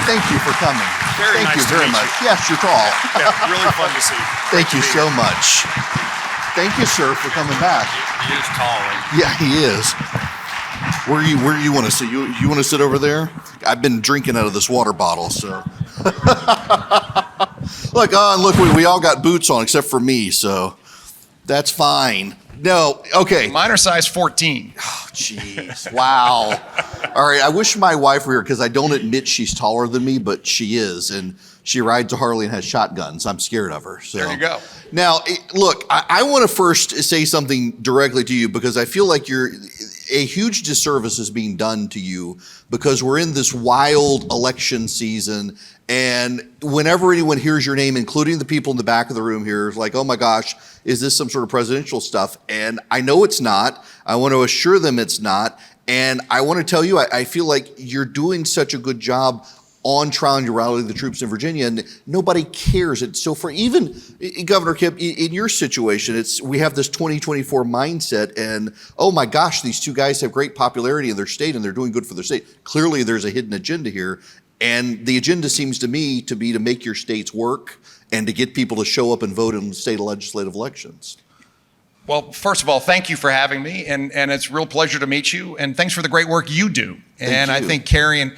Thank you for coming. Very Thank nice you to very meet much. you. Yes, you're tall. Yeah, really fun to see. Thank you so much. Thank you, sir, for coming back. He is tall. Yeah, he is. Where do you want to sit? You want to sit over there? I've been drinking out of this water bottle, so. Look, we all got boots on except for me, so that's fine. No, okay. Mine are size 14. Oh, jeez. Wow. All right, I wish my wife were here because I don't admit she's taller than me, but she is, and she rides a Harley and has shotguns. I'm scared of her. So. There you go. Now, look, I want to first say something directly to you because I feel like a huge disservice is being done to you because we're in this wild election season, and whenever anyone hears your name, including the people in the back of the room here, is like, oh my gosh, is this some sort of presidential stuff? And I know it's not. I want to assure them it's not. And I want to tell you, I feel like you're doing such a good job on trying to rally the troops in Virginia, and nobody cares. And so for even Governor Kemp, in your situation, we have this 2024 mindset, and oh my gosh, these two guys have great popularity in their state, and they're doing good for their state. Clearly, there's a hidden agenda here, and the agenda seems to me to be to make your states work and to get people to show up and vote in state legislative elections. Well, first of all, thank you for having me, and it's a real pleasure to meet you, and thanks for the great work you do. And I think carrying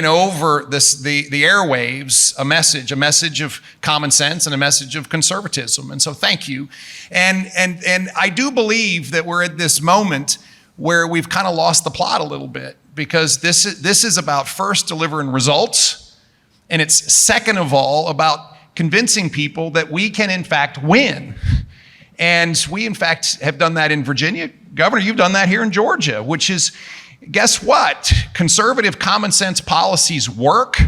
over the airwaves a message of common sense and a message of conservatism. And so thank you. And I do believe that we're at this moment where we've kind of lost the plot a little bit, because this is about first delivering results, and it's second of all about convincing people that we can in fact win. And we, in fact, have done that in Virginia. Governor, you've done that here in Georgia, which is, guess what? Conservative common sense policies work.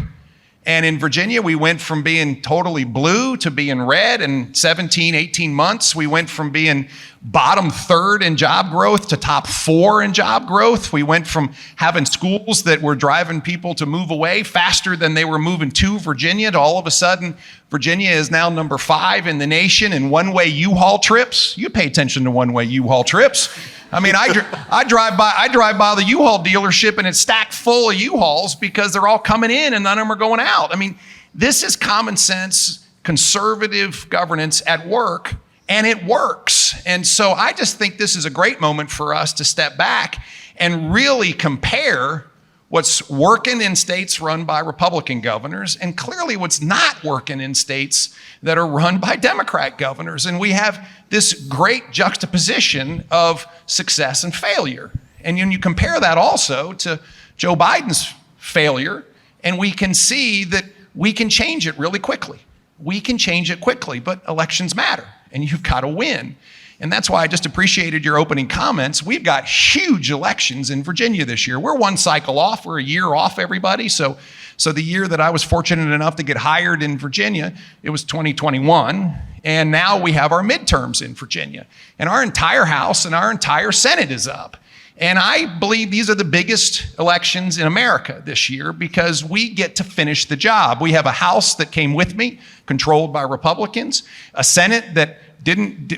And in Virginia, we went from being totally blue to being red in 17, 18 months. We went from being bottom third in job growth to top 4 in job growth. We went from having schools that were driving people to move away faster than they were moving to Virginia to all of a sudden, Virginia is now number 5 in the nation in one-way U-Haul trips. You pay attention to one-way U-Haul trips. I mean, I drive by the U-Haul dealership and it's stacked full of U-Hauls because they're all coming in and none of them are going out. I mean, this is common sense, conservative governance at work, and it works. And so I just think this is a great moment for us to step back and really compare what's working in states run by Republican governors and clearly what's not working in states that are run by Democrat governors. And we have this great juxtaposition of success and failure. And when you compare that also to Joe Biden's failure, and we can see that we can change it really quickly. We can change it quickly, but elections matter, and you've got to win. And that's why I just appreciated your opening comments. We've got huge elections in Virginia this year. We're one cycle off. We're a year off, everybody. So the year that I was fortunate enough to get hired in Virginia, it was 2021. And now we have our midterms in Virginia. And our entire House and our entire Senate is up. And I believe these are the biggest elections in America this year because we get to finish the job. We have a House that came with me, controlled by Republicans, a Senate that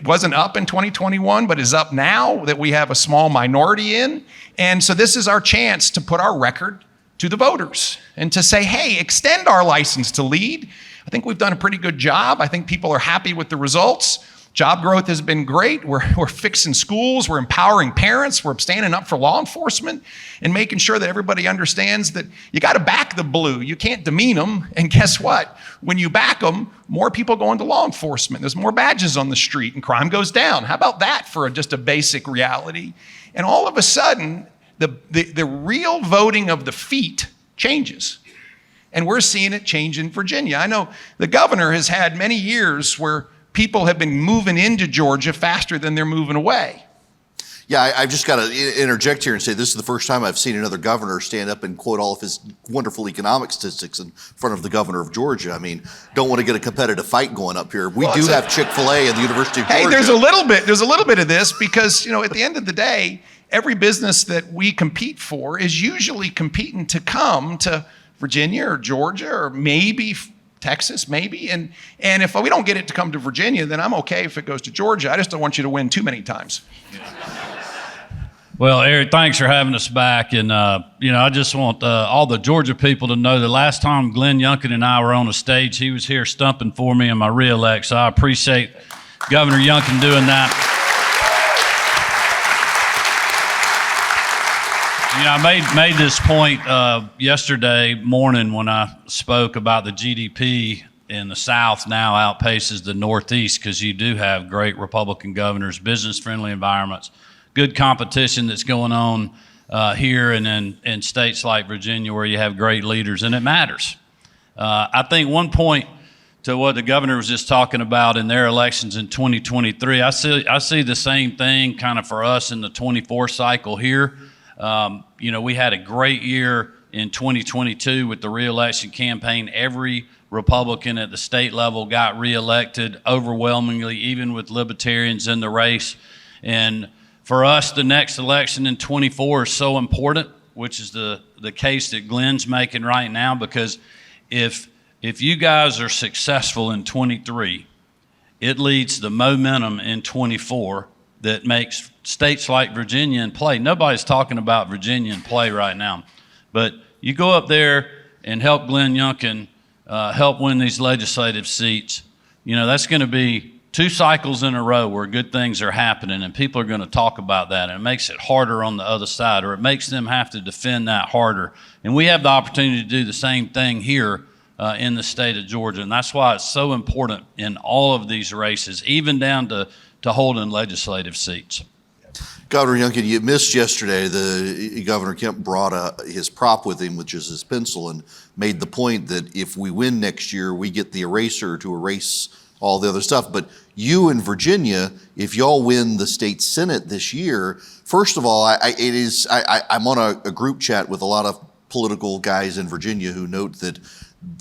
wasn't up in 2021, but is up now, that we have a small minority in. And so this is our chance to put our record to the voters and to say, hey, extend our license to lead. I think we've done a pretty good job. I think people are happy with the results. Job growth has been great. We're fixing schools. We're empowering parents. We're standing up for law enforcement and making sure that everybody understands that you got to back the blue. You can't demean them. And guess what? When you back them, more people go into law enforcement. There's more badges on the street and crime goes down. How about that for just a basic reality? And all of a sudden, the real voting of the feet changes. And we're seeing it change in Virginia. I know the governor has had many years where people have been moving into Georgia faster than they're moving away. Yeah, I've just got to interject here and say this is the first time I've seen another governor stand up and quote all of his wonderful economic statistics in front of the governor of Georgia. I mean, don't want to get a competitive fight going up here. We do have Chick-fil-A at the University of Georgia. Hey, there's a little bit of this because, at the end of the day, every business that we compete for is usually competing to come to Virginia or Georgia or maybe Texas, maybe. And if we don't get it to come to Virginia, then I'm okay if it goes to Georgia. I just don't want you to win too many times. Well, Eric, thanks for having us back. And, I just want all the Georgia people to know the last time Glenn Youngkin and I were on a stage, he was here stumping for me in my re-elect. So I appreciate Governor Youngkin doing that. I made this point yesterday morning when I spoke about the GDP in the South now outpaces the Northeast because you do have great Republican governors, business-friendly environments, good competition that's going on here and in states like Virginia where you have great leaders, and it matters. I think one point to what the governor was just talking about in their elections in 2023, I see the same thing kind of for us in the 24 cycle here. We had a great year in 2022 with the reelection campaign. Every Republican at the state level got reelected overwhelmingly, even with libertarians in the race. And for us, the next election in 24 is so important, which is the case that Glenn's making right now, because if you guys are successful in 23, it leads the momentum in 24 that makes states like Virginia in play. Nobody's talking about Virginia in play right now, but you go up there and help Glenn Youngkin help win these legislative seats. That's going to be 2 cycles in a row where good things are happening, and people are going to talk about that, and it makes it harder on the other side, or it makes them have to defend that harder. And we have the opportunity to do the same thing here in the state of Georgia, and that's why it's so important in all of these races, even down to holding legislative seats. Governor Youngkin, you missed yesterday. The Governor Kemp brought his prop with him, which is his pencil, and made the point that if we win next year, we get the eraser to erase all the other stuff. But you in Virginia, if y'all win the state Senate this year, first of all, I'm on a group chat with a lot of political guys in Virginia who note that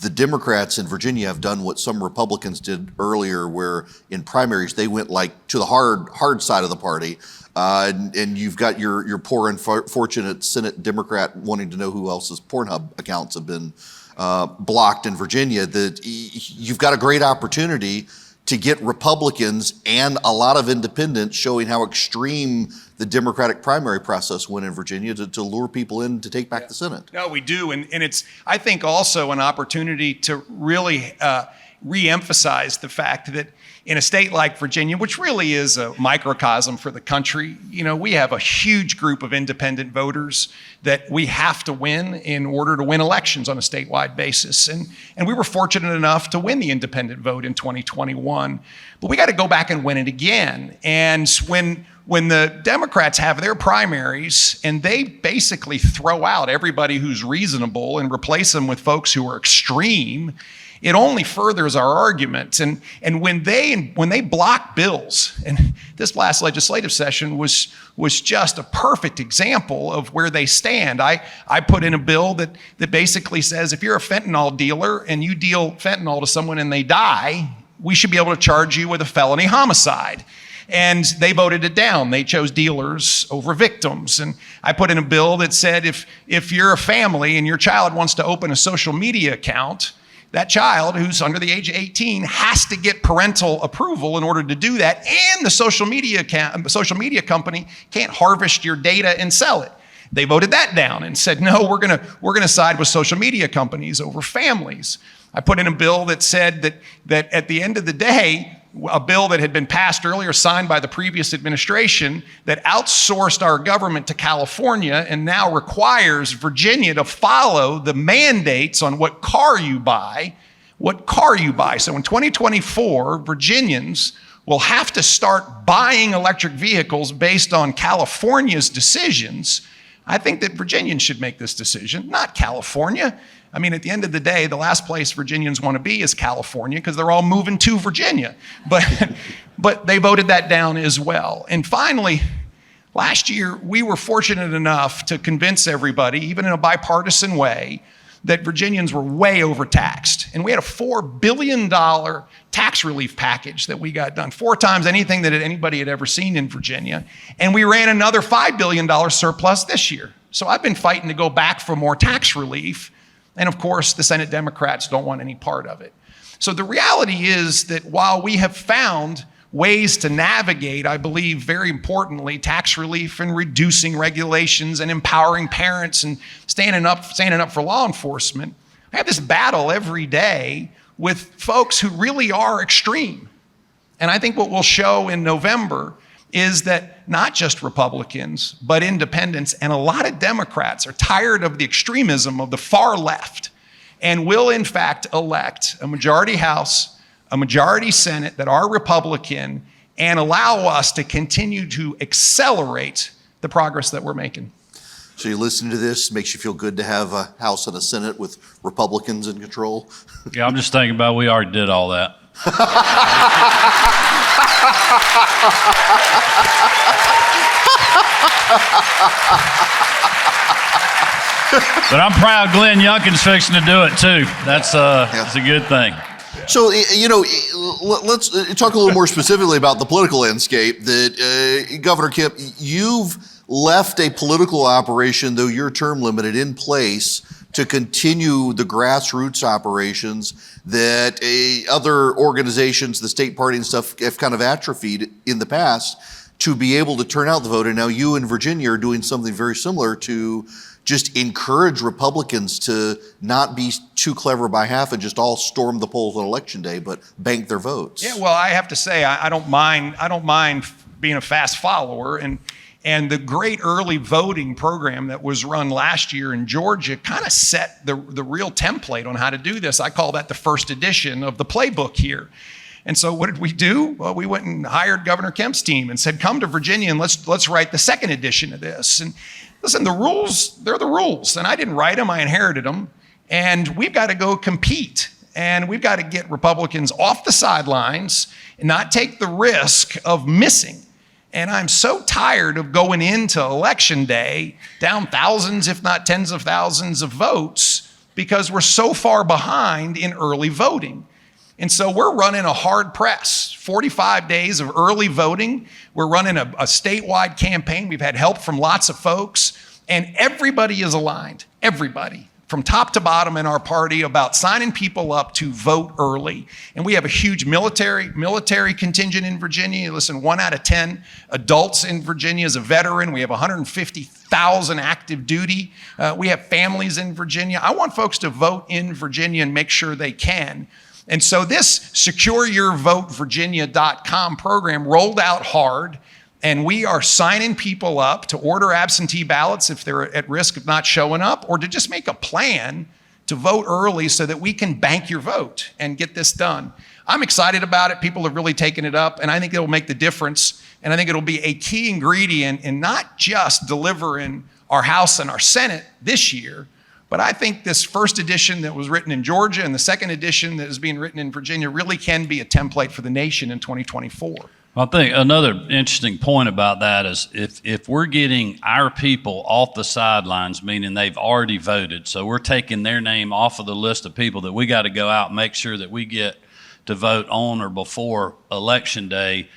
the Democrats in Virginia have done what some Republicans did earlier, where in primaries they went like to the hard side of the party, and you've got your poor and fortunate Senate Democrat wanting to know who else's Pornhub accounts have been blocked in Virginia. That you've got a great opportunity to get Republicans and a lot of independents showing how extreme the Democratic primary process went in Virginia to lure people in to take back the Senate. No, we do. And it's, I think, also an opportunity to really re-emphasize the fact that in a state like Virginia, which really is a microcosm for the country, we have a huge group of independent voters that we have to win in order to win elections on a statewide basis. And we were fortunate enough to win the independent vote in 2021, but we got to go back and win it again. And when the Democrats have their primaries and they basically throw out everybody who's reasonable and replace them with folks who are extreme, it only furthers our argument. And when they block bills, and this last legislative session was just a perfect example of where they stand. I put in a bill that basically says if you're a fentanyl dealer and you deal fentanyl to someone and they die, we should be able to charge you with a felony homicide. And they voted it down. They chose dealers over victims. And I put in a bill that said if you're a family and your child wants to open a social media account, that child who's under the age of 18 has to get parental approval in order to do that, and the social media company can't harvest your data and sell it. They voted that down and said, no, we're gonna side with social media companies over families. I put in a bill that said that at the end of the day, a bill that had been passed earlier, signed by the previous administration, that outsourced our government to California and now requires Virginia to follow the mandates on what car you buy. So in 2024, Virginians will have to start buying electric vehicles based on California's decisions. I think that Virginians should make this decision, not California. I mean, at the end of the day, the last place Virginians want to be is California because they're all moving to Virginia. But they voted that down as well. And finally, last year, we were fortunate enough to convince everybody, even in a bipartisan way, that Virginians were way overtaxed. And we had a $4 billion tax relief package that we got done, 4 times anything that anybody had ever seen in Virginia. And we ran another $5 billion surplus this year. So I've been fighting to go back for more tax relief. And of course, the Senate Democrats don't want any part of it. So the reality is that while we have found ways to navigate, I believe, very importantly, tax relief and reducing regulations and empowering parents and standing up for law enforcement. I have this battle every day with folks who really are extreme. And I think what we'll show in November is that not just Republicans, but independents and a lot of Democrats are tired of the extremism of the far left and will in fact elect a majority House, a majority Senate that are Republican and allow us to continue to accelerate the progress that we're making. So you listen to this, makes you feel good to have a House and a Senate with Republicans in control? Yeah, I'm just thinking about we already did all that. But I'm proud Glenn Youngkin's fixing to do it too. That's a good thing. So, let's talk a little more specifically about the political landscape. That Governor Kemp, you've left a political operation, though your term limited, in place to continue the grassroots operations that other organizations, the state party and stuff, have kind of atrophied in the past to be able to turn out the vote. And now you in Virginia are doing something very similar to just encourage Republicans to not be too clever by half and just all storm the polls on election day, but bank their votes. Yeah, well, I have to say, I don't mind being a fast follower. And the great early voting program that was run last year in Georgia kind of set the real template on how to do this. I call that the first edition of the playbook here. And so what did we do? Well, we went and hired Governor Kemp's team and said, come to Virginia and let's write the second edition of this. And listen, the rules, they're the rules. And I didn't write them, I inherited them. And we've got to go compete. And we've got to get Republicans off the sidelines and not take the risk of missing. And I'm so tired of going into election day down thousands, if not tens of thousands of votes because we're so far behind in early voting. And so we're running a hard press, 45 days of early voting. We're running a statewide campaign. We've had help from lots of folks, and everybody is aligned, everybody, from top to bottom in our party about signing people up to vote early. And we have a huge military contingent in Virginia. Listen, 1 out of 10 adults in Virginia is a veteran. We have 150,000 active duty. We have families in Virginia. I want folks to vote in Virginia and make sure they can. And so this secureyourvotevirginia.com program rolled out hard, and we are signing people up to order absentee ballots if they're at risk of not showing up, or to just make a plan to vote early so that we can bank your vote and get this done. I'm excited about it. People have really taken it up, and I think it'll make the difference. And I think it'll be a key ingredient in not just delivering our House and our Senate this year, but I think this first edition that was written in Georgia and the second edition that is being written in Virginia really can be a template for the nation in 2024. I think another interesting point about that is if we're getting our people off the sidelines, meaning they've already voted, so we're taking their name off of the list of people that we got to go out and make sure that we get to vote on or before Election Day.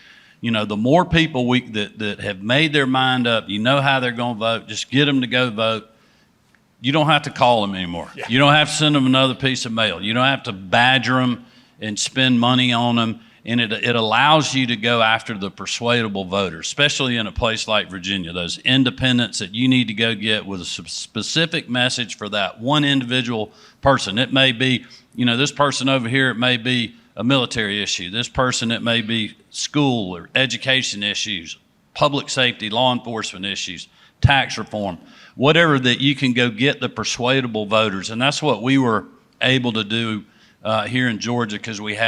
You know, the more people that have made their mind up, you know how they're going to vote, just get them to go vote. You don't have to call them anymore. Yeah. You don't have to send them another piece of mail. You don't have to badger them and spend money on them. And it allows you to go after the persuadable voters, especially in a place like Virginia, those independents that you need to go get with a specific message for that one individual person. It may be, you know, this person over here, it may be a military issue. This person, it may be school or education issues, public safety, law enforcement issues, tax reform. Whatever that you can go get the persuadable voters. And that's what we were able to do here in Georgia because we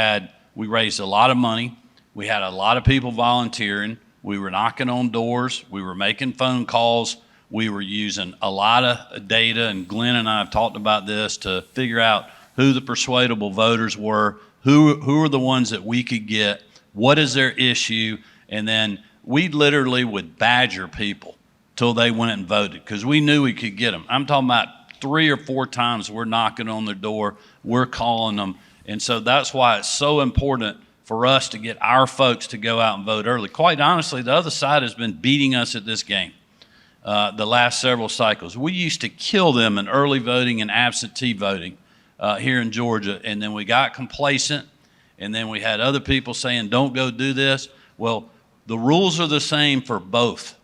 raised a lot of money. We had a lot of people volunteering. We were knocking on doors. We were making phone calls. We were using a lot of data, and Glenn and I have talked about this to figure out who the persuadable voters were, who are the ones that we could get, what is their issue, and then we literally would badger people till they went and voted because we knew we could get them. I'm talking about 3 or 4 times we're knocking on their door, we're calling them. And so that's why it's so important for us to get our folks to go out and vote early. Quite honestly, the other side has been beating us at this game the last several cycles. We used to kill them in early voting and absentee voting here in Georgia, and then we got complacent, and then we had other people saying, don't go do this. Well, the rules are the same for both.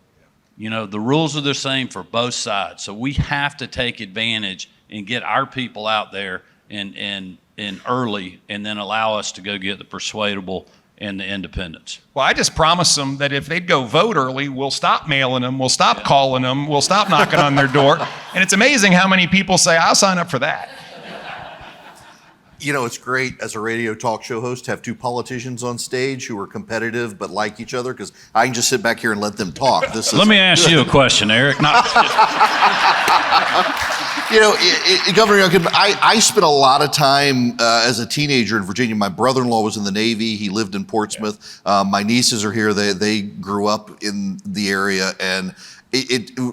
You know, the rules are the same for both sides. So we have to take advantage and get our people out there and early, and then allow us to go get the persuadable and the independents. Well, I just promised them that if they'd go vote early, we'll stop mailing them, we'll stop calling them, we'll stop knocking on their door. And it's amazing how many people say, I'll sign up for that. You know, it's great as a radio talk show host to have two politicians on stage who are competitive but like each other, because I can just sit back here and let them talk. Let me ask you a question, Eric. You know, Governor Youngkin, I spent a lot of time as a teenager in Virginia. My brother-in-law was in the Navy. He lived in Portsmouth. My nieces are here. They grew up in the area, and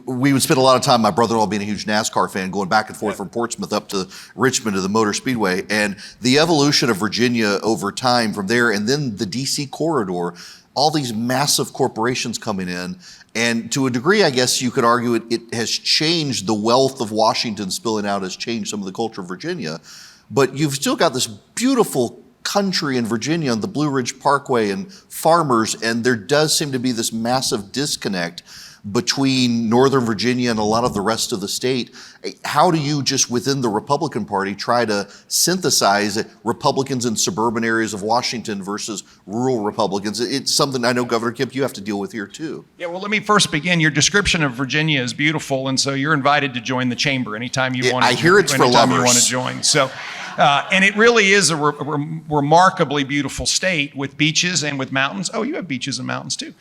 we would spend a lot of time, my brother-in-law being a huge NASCAR fan, going back and forth from Portsmouth up to Richmond to the Motor Speedway. And the evolution of Virginia over time from there, and then the DC corridor, all these massive corporations coming in. And to a degree, I guess you could argue it has changed. The wealth of Washington spilling out has changed some of the culture of Virginia. But you've still got this beautiful country in Virginia on the Blue Ridge Parkway and farmers, and there does seem to be this massive disconnect between Northern Virginia and a lot of the rest of the state. How do you, just within the Republican Party, try to synthesize Republicans in suburban areas of Washington versus rural Republicans? It's something I know, Governor Kemp, you have to deal with here too. Yeah, well, let me first begin. Your description of Virginia is beautiful, and so you're invited to join the chamber anytime you want to. I hear it's for lovers. You want to join. So, and it really is a remarkably beautiful state with beaches and with mountains. Oh, you have beaches and mountains too,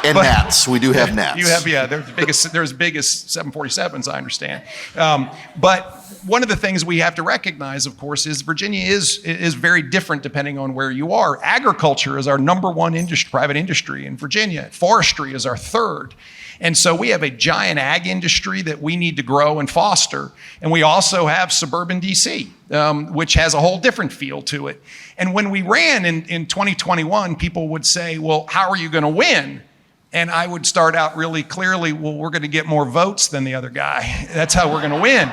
And gnats. We do have gnats. You have, yeah, they're as big as 747s, I understand. But one of the things we have to recognize, of course, is Virginia is very different depending on where you are. Agriculture is our number one private industry in Virginia. Forestry is our third. And so we have a giant ag industry that we need to grow and foster. And we also have suburban DC, which has a whole different feel to it. And when we ran in 2021, people would say, well, how are you going to win? And I would start out really clearly, well, we're going to get more votes than the other guy. That's how we're going to win.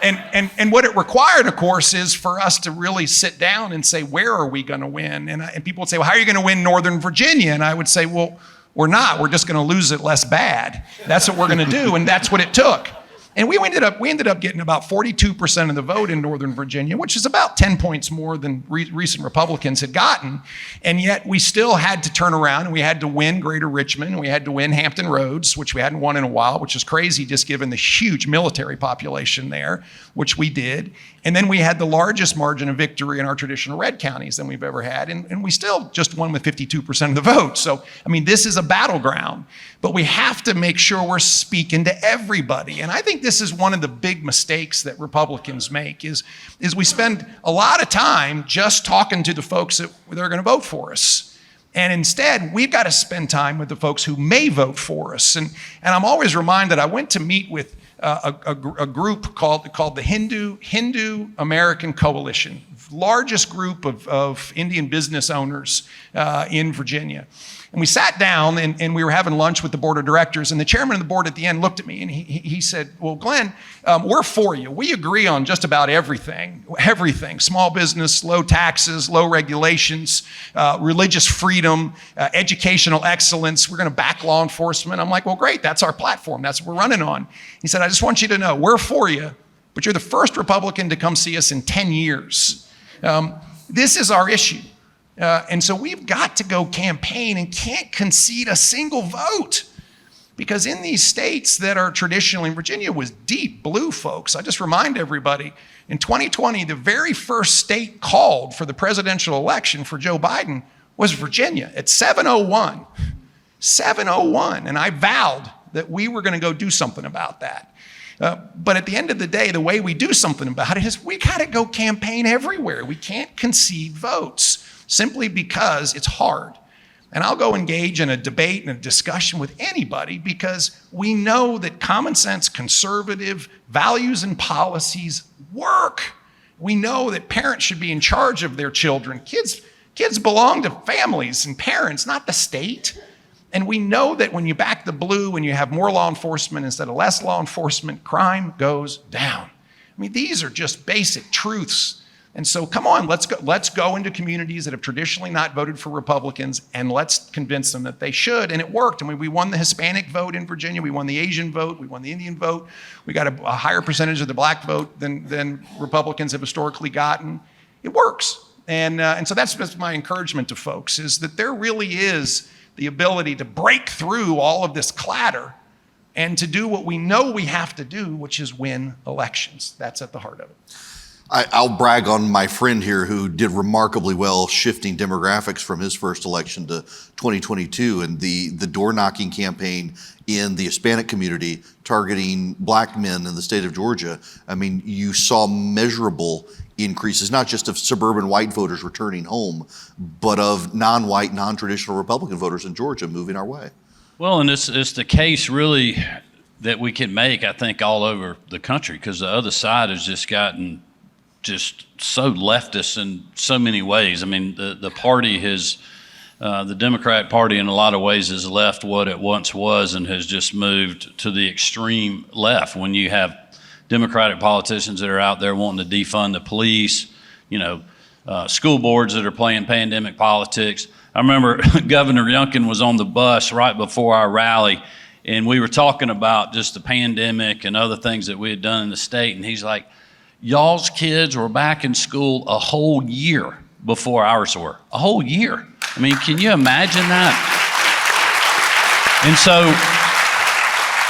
And what it required, of course, is for us to really sit down and say, where are we going to win? And people would say, well, how are you going to win Northern Virginia? And I would say, well, we're not. We're just going to lose it less bad. That's what we're going to do, and that's what it took. And we ended up getting about 42% of the vote in Northern Virginia, which is about 10 points more than recent Republicans had gotten. And yet we still had to turn around and we had to win Greater Richmond. We had to win Hampton Roads, which we hadn't won in a while, which is crazy just given the huge military population there, which we did. And then we had the largest margin of victory in our traditional red counties than we've ever had. And we still just won with 52% of the vote. So, I mean, this is a battleground, but we have to make sure we're speaking to everybody. And I think this is one of the big mistakes that Republicans make is we spend a lot of time just talking to the folks that are going to vote for us. And instead, we've got to spend time with the folks who may vote for us. And I'm always reminded, I went to meet with a group called the Hindu American Coalition, largest group of Indian business owners in Virginia. And we sat down and we were having lunch with the board of directors, and the chairman of the board at the end looked at me and he said, well, Glenn, we're for you. We agree on just about everything, small business, low taxes, low regulations, religious freedom, educational excellence. We're going to back law enforcement. I'm like, well, great. That's our platform. That's what we're running on. He said, I just want you to know we're for you, but you're the first Republican to come see us in 10 years. This is our issue. And so we've got to go campaign and can't concede a single vote. Because in these states that are traditionally, Virginia was deep blue, folks. I just remind everybody, in 2020, the very first state called for the presidential election for Joe Biden was Virginia at 7:01. 7:01. And I vowed that we were going to go do something about that. But at the end of the day, the way we do something about it is we got to go campaign everywhere. We can't concede votes simply because it's hard. And I'll go engage in a debate and a discussion with anybody because we know that common sense, conservative values and policies work. We know that parents should be in charge of their children. Kids belong to families and parents, not the state. And we know that when you back the blue and you have more law enforcement instead of less law enforcement, crime goes down. I mean, these are just basic truths And so come on, let's go into communities that have traditionally not voted for Republicans, and let's convince them that they should. And it worked. I mean, we won the Hispanic vote in Virginia, we won the Asian vote, we won the Indian vote. We got a higher percentage of the black vote than Republicans have historically gotten. It works. And so that's my encouragement to folks, is that there really is the ability to break through all of this clatter and to do what we know we have to do, which is win elections. That's at the heart of it. I'll brag on my friend here who did remarkably well shifting demographics from his first election to 2022, and the door knocking campaign in the Hispanic community targeting black men in the state of Georgia. I mean, you saw measurable increases, not just of suburban white voters returning home, but of non-white, non-traditional Republican voters in Georgia moving our way. Well, and it's the case really that we can make, I think, all over the country, because the other side has just gotten just so leftist in so many ways. I mean, the party has, the Democrat Party in a lot of ways has left what it once was and has just moved to the extreme left. When you have Democratic politicians that are out there wanting to defund the police, school boards that are playing pandemic politics. I remember Governor Youngkin was on the bus right before our rally, and we were talking about just the pandemic and other things that we had done in the state, and he's like, y'all's kids were back in school a whole year before ours were. A whole year. I mean, can you imagine that? And so,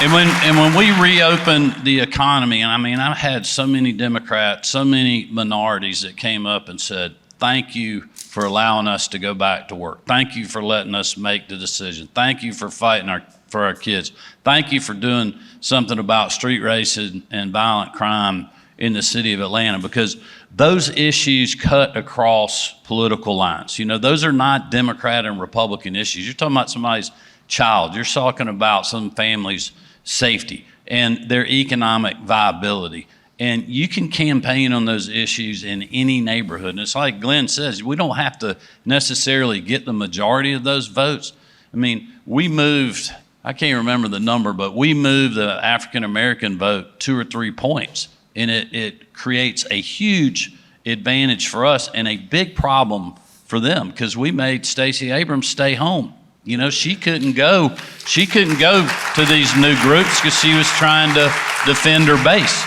and when we reopened the economy, and I mean, I had so many Democrats, so many minorities that came up and said, thank you for allowing us to go back to work. Thank you for letting us make the decision. Thank you for fighting for our kids. Thank you for doing something about street racism and violent crime in the city of Atlanta, because those issues cut across political lines. Those are not Democrat and Republican issues. You're talking about somebody's child. You're talking about some family's safety and their economic viability. And you can campaign on those issues in any neighborhood. And it's like Glenn says, we don't have to necessarily get the majority of those votes. I mean, we moved, I can't remember the number, but we moved the African-American vote 2 or 3 points. And it creates a huge advantage for us and a big problem for them, because we made Stacey Abrams stay home. She couldn't go to these new groups because she was trying to defend her base.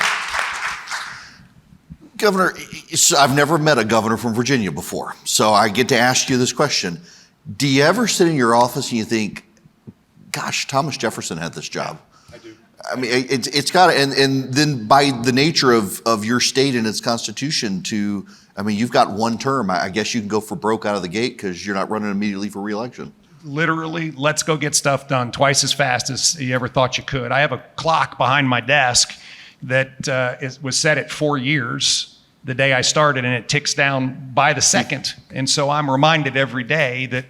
Governor, I've never met a governor from Virginia before, so I get to ask you this question. Do you ever sit in your office and you think, gosh, Thomas Jefferson had this job? I do. I mean, it's got to, and then by the nature of your state and its constitution you've got one term. I guess you can go for broke out of the gate because you're not running immediately for re-election. Literally, let's go get stuff done twice as fast as you ever thought you could. I have a clock behind my desk that was set at 4 years the day I started, and it ticks down by the second. And so I'm reminded every day that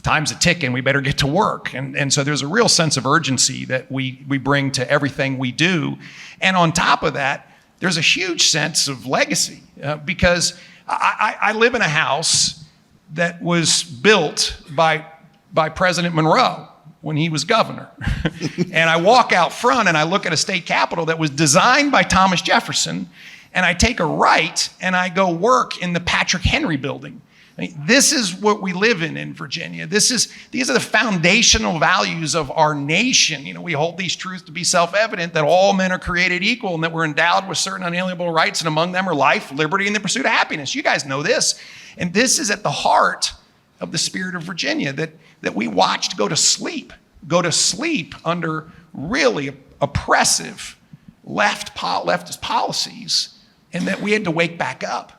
time's a ticking, we better get to work. And so there's a real sense of urgency that we bring to everything we do. And on top of that, there's a huge sense of legacy because I live in a house that was built by President Monroe when he was governor. And I walk out front and I look at a state capitol that was designed by Thomas Jefferson, and I take a right and I go work in the Patrick Henry building. I mean, this is what we live in Virginia. These are the foundational values of our nation. We hold these truths to be self-evident, that all men are created equal and that we're endowed with certain unalienable rights, and among them are life, liberty, and the pursuit of happiness. You guys know this. And this is at the heart of the spirit of Virginia that we watched go to sleep under really oppressive leftist policies, and that we had to wake back up.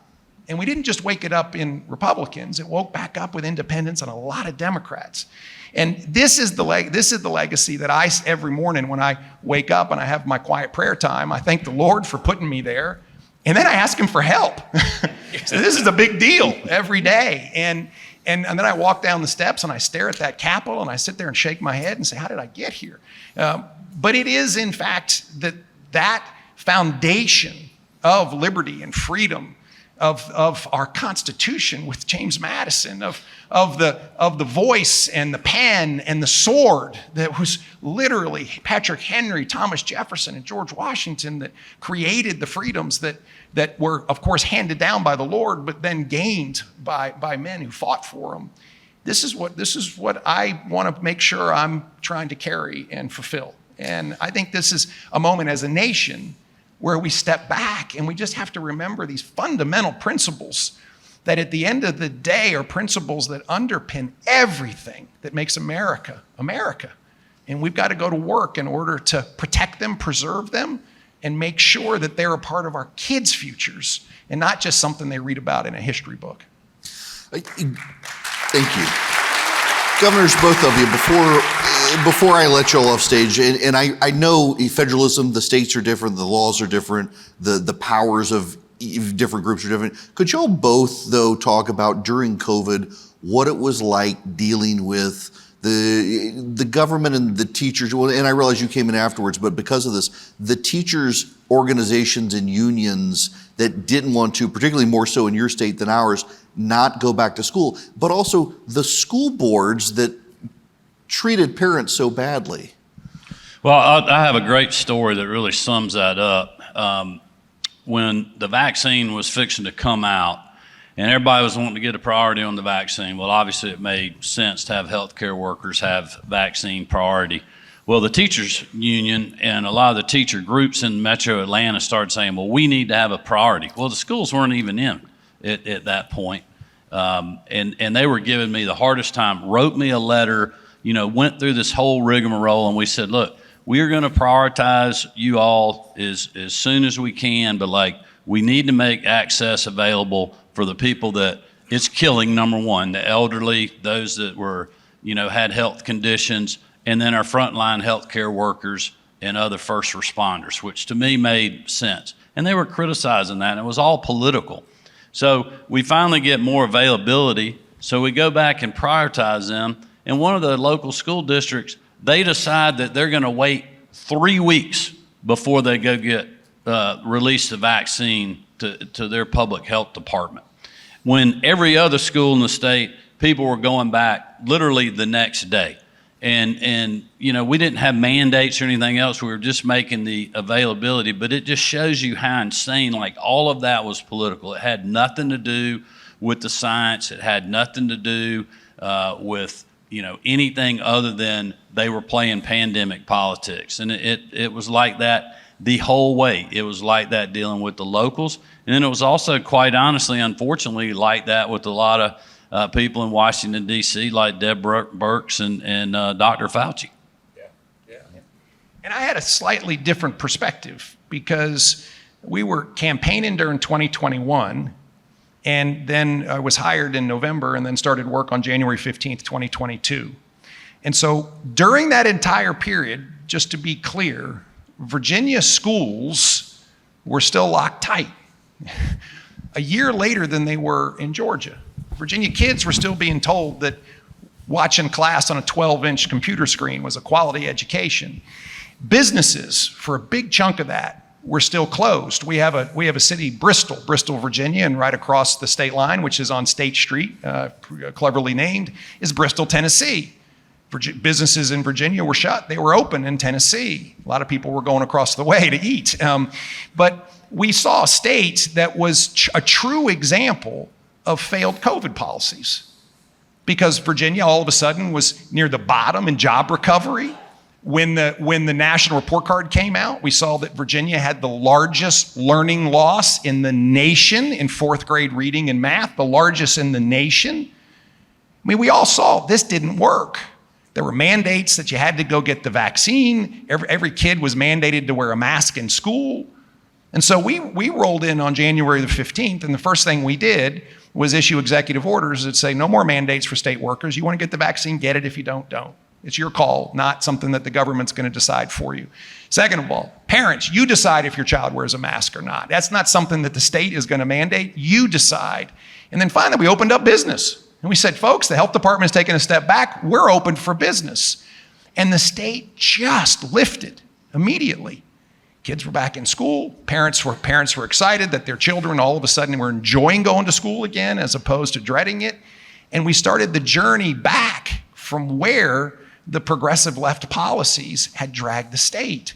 And we didn't just wake it up in Republicans, it woke back up with independents and a lot of Democrats. And this is the legacy that every morning when I wake up and I have my quiet prayer time, I thank the Lord for putting me there. And then I ask him for help. So this is a big deal every day. And then I walk down the steps and I stare at that Capitol and I sit there and shake my head and say, how did I get here? But it is, in fact, that foundation of liberty and freedom of our Constitution with James Madison, of the voice and the pen and the sword that was literally Patrick Henry, Thomas Jefferson, and George Washington that created the freedoms that were, of course, handed down by the Lord, but then gained by men who fought for them. This is what I want to make sure I'm trying to carry and fulfill. And I think this is a moment as a nation where we step back and we just have to remember these fundamental principles that at the end of the day are principles that underpin everything that makes America, America. And we've got to go to work in order to protect them, preserve them, and make sure that they're a part of our kids' futures and not just something they read about in a history book. Thank you. Governors, both of you, before I let you all off stage, and I know federalism, the states are different, the laws are different, the powers of different groups are different. Could you all both, though, talk about during COVID what it was like dealing with the government and the teachers? Well, and I realize you came in afterwards, but because of this, the teachers' organizations and unions that didn't want to, particularly more so in your state than ours, not go back to school, but also the school boards that treated parents so badly. Well, I have a great story that really sums that up. When the vaccine was fixing to come out and everybody was wanting to get a priority on the vaccine, well, obviously it made sense to have healthcare workers have vaccine priority. Well, the teachers union and a lot of the teacher groups in Metro Atlanta started saying, well, we need to have a priority. Well, the schools weren't even in at that point. And they were giving me the hardest time, wrote me a letter, went through this whole rigmarole, and we said, look, we are going to prioritize you all as soon as we can, but we need to make access available for the people that it's killing, number one, the elderly, those that were, had health conditions, and then our frontline healthcare workers and other first responders, which to me made sense. And they were criticizing that, and it was all political. So we finally get more availability, so we go back and prioritize them, and one of the local school districts, they decide that they're gonna wait 3 weeks before they go get release the vaccine to their public health department. When every other school in the state, people were going back literally the next day. And we didn't have mandates or anything else. We were just making the availability, but it just shows you how insane, all of that was political. It had nothing to do with the science. It had nothing to do with, anything other than they were playing pandemic politics. And it was like that the whole way. It was like that dealing with the locals. And then it was also, quite honestly, unfortunately, like that with a lot of people in Washington, D.C., like Deb Burks and Dr. Fauci. Yeah. And I had a slightly different perspective because we were campaigning during 2021, and then I was hired in November and then started work on January 15th, 2022. And so during that entire period, just to be clear, Virginia schools were still locked tight a year later than they were in Georgia. Virginia kids were still being told that watching class on a 12-inch computer screen was a quality education. Businesses, for a big chunk of that, were still closed. We have a city, Bristol, Virginia, and right across the state line, which is on State Street, cleverly named, is Bristol, Tennessee. Businesses in Virginia were shut. They were open in Tennessee. A lot of people were going across the way to eat. But we saw a state that was a true example of failed COVID policies, because Virginia all of a sudden was near the bottom in job recovery. When the national report card came out, we saw that Virginia had the largest learning loss in the nation in 4th grade reading and math, the largest in the nation. I mean, we all saw this didn't work. There were mandates that you had to go get the vaccine. Every kid was mandated to wear a mask in school. And so we rolled in on January the 15th, and the first thing we did was issue executive orders that say no more mandates for state workers. You want to get the vaccine, get it. If you don't. It's your call, not something that the government's going to decide for you. Second of all, parents, you decide if your child wears a mask or not. That's not something that the state is going to mandate. You decide. And then finally, we opened up business. And we said, folks, the health department's taking a step back. We're open for business. And the state just lifted immediately. Kids were back in school. Parents were excited that their children all of a sudden were enjoying going to school again as opposed to dreading it. And we started the journey back from where the progressive left policies had dragged the state.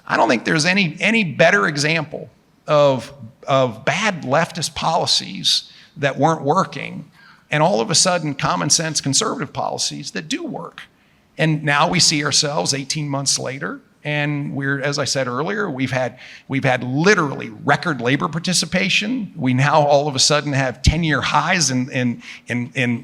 I don't think there's any better example of bad leftist policies that weren't working, and all of a sudden common sense conservative policies that do work. And now we see ourselves 18 months later, and we're, as I said earlier, we've had literally record labor participation. We now all of a sudden have 10-year highs in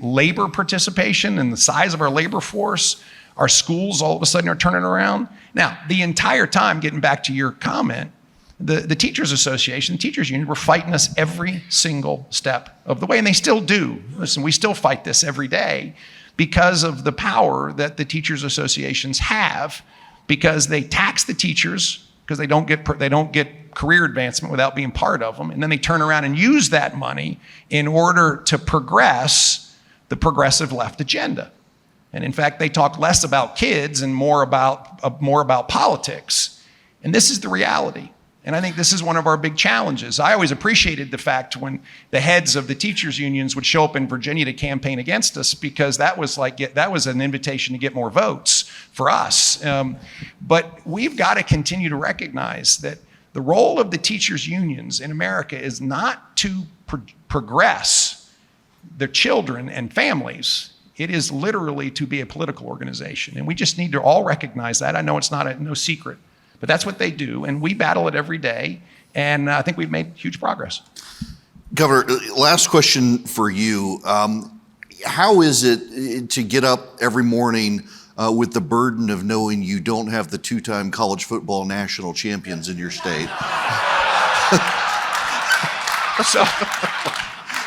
labor participation and the size of our labor force. Our schools all of a sudden are turning around. Now, the entire time, getting back to your comment, the Teachers Association, the Teachers Union were fighting us every single step of the way, and they still do. Listen, we still fight this every day because of the power that the Teachers Associations have, because they tax the teachers because they don't get career advancement without being part of them, and then they turn around and use that money in order to progress the progressive left agenda. And in fact, they talk less about kids and more about politics. And this is the reality. And I think this is one of our big challenges. I always appreciated the fact when the heads of the teachers unions would show up in Virginia to campaign against us, because that was an invitation to get more votes for us. But we've got to continue to recognize that the role of the teachers unions in America is not to progress their children and families. It is literally to be a political organization. And we just need to all recognize that. I know it's no secret. But that's what they do, and we battle it every day, and I think we've made huge progress. Governor, last question for you. How is it to get up every morning with the burden of knowing you don't have the two-time college football national champions in your state?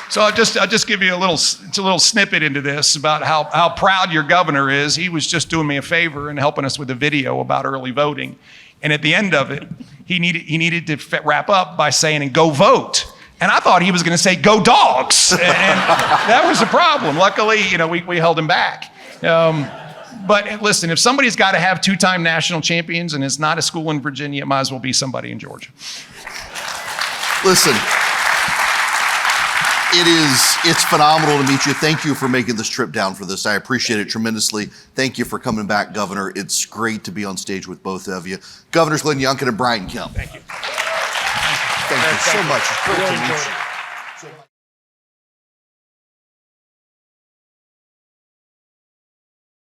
So I'll just give you a little snippet into this about how proud your governor is. He was just doing me a favor and helping us with a video about early voting. And at the end of it, he needed to wrap up by saying, and go vote. And I thought he was going to say, go dogs. And that was the problem. Luckily, we held him back. But listen, if somebody's got to have two-time national champions and it's not a school in Virginia, it might as well be somebody in Georgia. Listen, it's phenomenal to meet you. Thank you for making this trip down for this. I appreciate it tremendously. Thank you for coming back, Governor. It's great to be on stage with both of you. Governors Glenn Youngkin and Brian Kemp. Thank you. Thank you so much. It's great to meet you.